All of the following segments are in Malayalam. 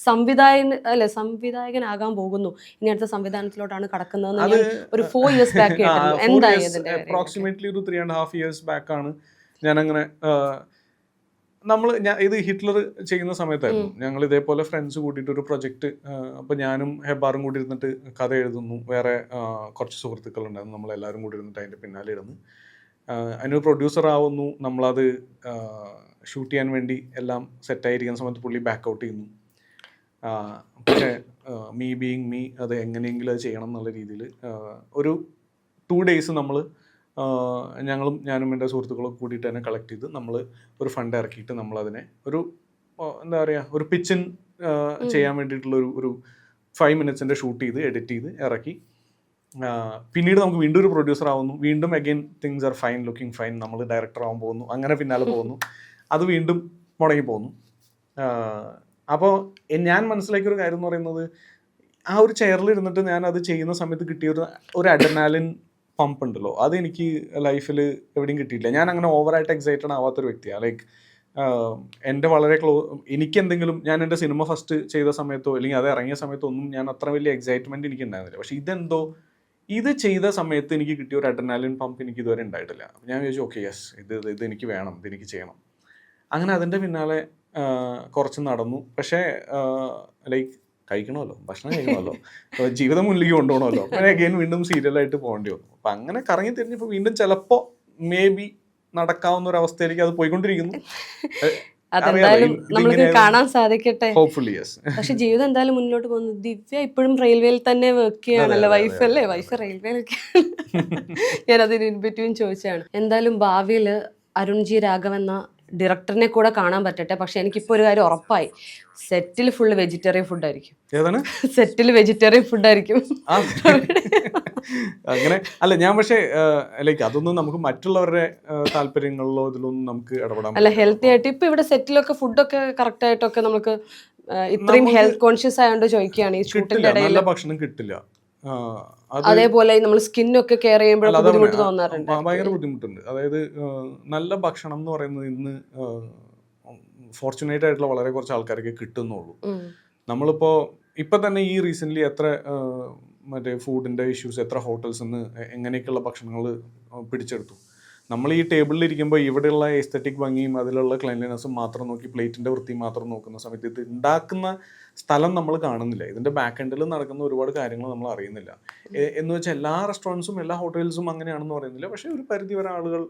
സംവിധായകനാകാൻ പോകുന്നു, ഇനി അടുത്ത സംവിധാനത്തിലോട്ടാണ് കടക്കുന്നതെന്ന് ഞാൻ ഒരു 4 years ബാക്ക് കേട്ടിരുന്നു. എന്തായി അതിന്റെ അപ്രോക്സിമേറ്റ്ലി ഒരു 3.5 years ബാക്കാണ് ഞാനങ്ങനെ ഇത് ഹിറ്റ്ലർ ചെയ്യുന്ന സമയത്തായിരുന്നു. ഞങ്ങൾ ഇതേപോലെ ഫ്രണ്ട്സ് കൂട്ടിയിട്ട് ഒരു പ്രൊജക്ട്, അപ്പോൾ ഞാനും ഹെബാറും കൂടി ഇരുന്നിട്ട് കഥ എഴുതുന്നു. വേറെ കുറച്ച് സുഹൃത്തുക്കളുണ്ടായിരുന്നു. നമ്മളെല്ലാവരും കൂടി ഇരുന്നിട്ട് അതിൻ്റെ പിന്നാലെ ഇരുന്ന് അതിനൊരു പ്രൊഡ്യൂസർ ആവുന്നു. നമ്മളത് ഷൂട്ട് ചെയ്യാൻ വേണ്ടി എല്ലാം സെറ്റായിരിക്കുന്ന സമയത്ത് പുള്ളി ബാക്ക് ഔട്ട് ചെയ്യുന്നു. പക്ഷേ മീ ബീയിങ് മീ അത് എങ്ങനെയെങ്കിലും അത് ചെയ്യണം എന്നുള്ള രീതിയിൽ ഒരു 2 days നമ്മൾ ഞാനും എൻ്റെ സുഹൃത്തുക്കളൊക്കെ കൂടിയിട്ട് തന്നെ കളക്ട് ചെയ്ത് നമ്മൾ ഒരു ഫണ്ട് ഇറക്കിയിട്ട് നമ്മളതിനെ ഒരു എന്താ പറയുക ഒരു പിച്ചിൻ ചെയ്യാൻ വേണ്ടിയിട്ടുള്ള ഒരു 5 minutes ഷൂട്ട് ചെയ്ത് എഡിറ്റ് ചെയ്ത് ഇറക്കി. പിന്നീട് നമുക്ക് വീണ്ടും ഒരു പ്രൊഡ്യൂസർ ആവുന്നു. വീണ്ടും again things are fine, looking fine. നമ്മൾ ഡയറക്ടർ ആവാൻ പോകുന്നു. അങ്ങനെ പിന്നാലെ പോകുന്നു. അത് വീണ്ടും മുടങ്ങി പോകുന്നു. അപ്പോൾ ഞാൻ മനസ്സിലാക്കിയൊരു കാര്യം എന്ന് പറയുന്നത്, ആ ഒരു ചെയറിൽ ഇരുന്നിട്ട് ഞാൻ അത് ചെയ്യുന്ന സമയത്ത് കിട്ടിയ ഒരു അഡ്രിനാലിൻ പമ്പ് ഉണ്ടല്ലോ, അതെനിക്ക് ലൈഫിൽ എവിടെയും കിട്ടിയിട്ടില്ല. ഞാൻ അങ്ങനെ ഓവറായിട്ട് എക്സൈറ്റഡ് ആവാത്തൊരു വ്യക്തിയാണ്. ലൈക്ക് എൻ്റെ വളരെ എനിക്കെന്തെങ്കിലും ഞാൻ എൻ്റെ സിനിമ ഫസ്റ്റ് ചെയ്ത സമയത്തോ അല്ലെങ്കിൽ അത് ഇറങ്ങിയ സമയത്തോ ഒന്നും ഞാൻ അത്ര വലിയ എക്സൈറ്റ്മെൻറ്റ് എനിക്ക് ഉണ്ടായിരുന്നില്ല. പക്ഷേ ഇത് ചെയ്ത സമയത്ത് എനിക്ക് കിട്ടിയ ഒരു അഡ്രിനാലിൻ പമ്പ് എനിക്ക് ഇതുവരെ ഉണ്ടായിട്ടില്ല. അപ്പോൾ ഞാൻ വിചാരിച്ചു ഓക്കെ യെസ്, ഇത് എനിക്ക് വേണം, ഇതെനിക്ക് ചെയ്യണം. അങ്ങനെ അതിൻ്റെ പിന്നാലെ കുറച്ച് നടന്നു. പക്ഷേ ലൈക്ക് കഴിക്കണമല്ലോ, ഭക്ഷണം കഴിക്കണമല്ലോ, ജീവിതം മുന്നിലേക്ക് കൊണ്ടുപോകണമല്ലോ. അങ്ങനെ അഗെയിൻ വീണ്ടും സീരിയലായിട്ട് പോകേണ്ടി വന്നു. അപ്പം അങ്ങനെ കറങ്ങി തിരിഞ്ഞപ്പോൾ വീണ്ടും ചിലപ്പോൾ മേ ബി നടക്കാവുന്ന ഒരു അവസ്ഥയിലേക്ക് അത് പോയിക്കൊണ്ടിരിക്കുന്നു. അതെന്തായാലും നമുക്ക് കാണാൻ സാധിക്കട്ടെ. Hopefully yes. പക്ഷെ ജീവിതം എന്തായാലും മുന്നോട്ട് പോകുന്നു. ദിവ്യ ഇപ്പോഴും റെയിൽവേയിൽ തന്നെ വർക്ക് ചെയ്യാണല്ലോ. വൈഫ് റെയിൽവേയിലൊക്കെ. ഞാൻ അതിന് ഇൻബിറ്റ്വീൻ ചോദിച്ചാണ്. എന്തായാലും ഭാവിയിൽ അരുൺ ജി രാഘവ് എന്ന ഡയറക്ടറിനെ കൂടെ കാണാൻ പറ്റട്ടെ. പക്ഷെ എനിക്കിപ്പോൾ ഒരു കാര്യം ഉറപ്പായി, സെറ്റിൽ ഫുള്ള് വെജിറ്റേറിയൻ ഫുഡായിരിക്കും. സെറ്റിൽ വെജിറ്റേറിയൻ ഫുഡായിരിക്കും. അങ്ങനെ അല്ല, ഞാൻ പക്ഷേ ലൈക്ക് അതൊന്നും നമുക്ക് മറ്റുള്ളവരുടെ താല്പര്യങ്ങളിലോ ഇതിലൊന്നും നമുക്ക് ഇടപെടാൻ അല്ല. ഹെൽത്തി ആയിട്ട് ഇപ്പൊ ഇവിടെ സെറ്റിലൊക്കെ ഫുഡൊക്കെ കറക്റ്റ് ആയിട്ടൊക്കെ നമുക്ക് ഇത്രയും ഹെൽത്ത് കോൺഷ്യസ് ആയതുകൊണ്ട് ചോദിക്കുകയാണ്, ഈ ഷൂട്ടിന്റെ ഇടയിൽ നല്ല ഭക്ഷണം കിട്ടില്ല. അതേപോലെ നമ്മൾ സ്കിന്നൊക്കെ കെയർ ചെയ്യുമ്പോൾ ബുദ്ധിമുട്ട് തോന്നാറുണ്ട്. ഭയങ്കര ബുദ്ധിമുട്ടുണ്ട്. അതായത് നല്ല ഭക്ഷണം എന്ന് പറയുന്നത് ഇന്ന് ഫോർച്ചുനേറ്റ് ആയിട്ടുള്ള വളരെ കുറച്ച് ആൾക്കാർക്ക് കിട്ടുന്നുള്ളൂ. നമ്മളിപ്പോൾ ഇപ്പം തന്നെ ഈ റീസെൻ്റ്ലി എത്ര മറ്റേ ഫുഡിൻ്റെ ഇഷ്യൂസ്, എത്ര ഹോട്ടൽസ് നിന്ന് എങ്ങനെയൊക്കെയുള്ള ഭക്ഷണങ്ങൾ പിടിച്ചെടുത്തു. നമ്മൾ ഈ ടേബിളിൽ ഇരിക്കുമ്പോൾ ഇവിടെയുള്ള എസ്തെറ്റിക് ഭംഗിയും അതിലുള്ള ക്ലീൻലിനെസ്സും മാത്രം നോക്കി, പ്ലേറ്റിൻ്റെ വൃത്തിയും മാത്രം നോക്കുന്ന സമയത്ത് ഇത് ഉണ്ടാക്കുന്ന സ്ഥലം നമ്മൾ കാണുന്നില്ല. ഇതിൻ്റെ ബാക്ക് എൻഡിൽ നടക്കുന്ന ഒരുപാട് കാര്യങ്ങൾ നമ്മൾ അറിയുന്നില്ല. എന്ന് വെച്ചാൽ എല്ലാ റെസ്റ്റോറൻറ്റ്സും എല്ലാ ഹോട്ടൽസും അങ്ങനെയാണെന്ന് പറയുന്നില്ല. പക്ഷേ ഒരു പരിധി വരെ ആളുകൾ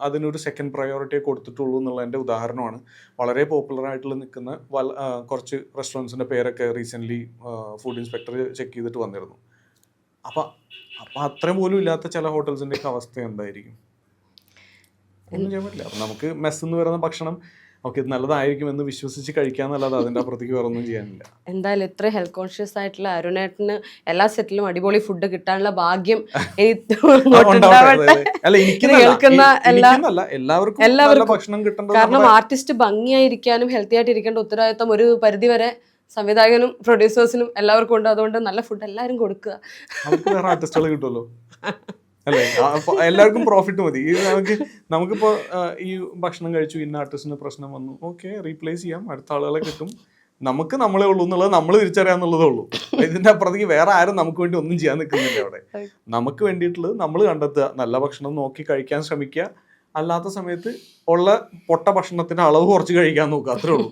അതിനൊരു സെക്കൻഡ് പ്രയോറിറ്റിയെ കൊടുത്തിട്ടുള്ളൂ എന്നുള്ളതിൻ്റെ ഉദാഹരണമാണ് വളരെ പോപ്പുലറായിട്ടുള്ള നിൽക്കുന്ന കുറച്ച് റെസ്റ്റോറൻറ്റ്സിൻ്റെ പേരൊക്കെ റീസെൻ്റ്ലി ഫുഡ് ഇൻസ്പെക്ടർ ചെക്ക് ചെയ്തിട്ട് വന്നിരുന്നു. അപ്പം അത്രയും പോലും ഇല്ലാത്ത ചില ഹോട്ടൽസിൻ്റെയൊക്കെ അവസ്ഥ എന്തായിരിക്കും ഒന്നും ചെയ്യാൻ പറ്റില്ല. അപ്പം നമുക്ക് മെസ്സ് എന്ന് പറയുന്ന ഭക്ഷണം ഓക്കെ ഇത് നല്ലതായിരിക്കുമെന്ന് വിശ്വസിച്ച് കഴിക്കാന്നല്ലാതെ അതിൻ്റെ അപ്പുറത്തേക്ക് വേറെ ഒന്നും ചെയ്യാനില്ല. എന്തായാലും ഇത്ര ഹെൽത്ത് കോൺഷ്യസ് ആയിട്ടുള്ള അരുണേട്ടന് എല്ലാ സെറ്റിലും അടിപൊളി ഫുഡ് കിട്ടാനുള്ള ഭാഗ്യം എല്ലാവർക്കും ഭക്ഷണം കിട്ടേണ്ടത്. കാരണം ആർട്ടിസ്റ്റ് ഭംഗിയായിരിക്കാനും ഹെൽത്തി ആയിട്ട് ഇരിക്കേണ്ട ഉത്തരവാദിത്തം ഒരു പരിധിവരെ സംവിധായകനും പ്രൊഡ്യൂസേഴ്സിനും എല്ലാവർക്കും ഉണ്ട്. അതുകൊണ്ട് നല്ല ഫുഡ് എല്ലാവരും കൊടുക്കുക. അവർക്ക് വേറെ ആർട്ടിസ്റ്റുകൾ കിട്ടുമല്ലോ അല്ലേ? എല്ലാവർക്കും പ്രോഫിറ്റ് മതി. നമുക്കിപ്പോൾ ഈ ഭക്ഷണം കഴിച്ചു, ഇന്ന ആർട്ടിസ്റ്റിന് പ്രശ്നം വന്നു, ഓക്കെ റീപ്ലേസ് ചെയ്യാം, അടുത്ത ആളുകളെ കിട്ടും. നമുക്ക് നമ്മളെ ഉള്ളൂ എന്നുള്ളത് നമ്മൾ തിരിച്ചറിയാന്നുള്ളതേ ഉള്ളൂ. ഇതിൻ്റെ അപ്പുറത്തേക്ക് വേറെ ആരും നമുക്ക് വേണ്ടി ഒന്നും ചെയ്യാൻ നിൽക്കുന്നില്ല. അവിടെ നമുക്ക് വേണ്ടിയിട്ടുള്ളത് നമ്മൾ കണ്ടെത്തുക, നല്ല ഭക്ഷണം നോക്കി കഴിക്കാൻ ശ്രമിക്കുക. അല്ലാത്ത സമയത്ത് ഉള്ള പൊട്ട ഭക്ഷണത്തിൻ്റെ അളവ് കുറച്ച് കഴിക്കാൻ നോക്കുക, അത്രേ ഉള്ളൂ.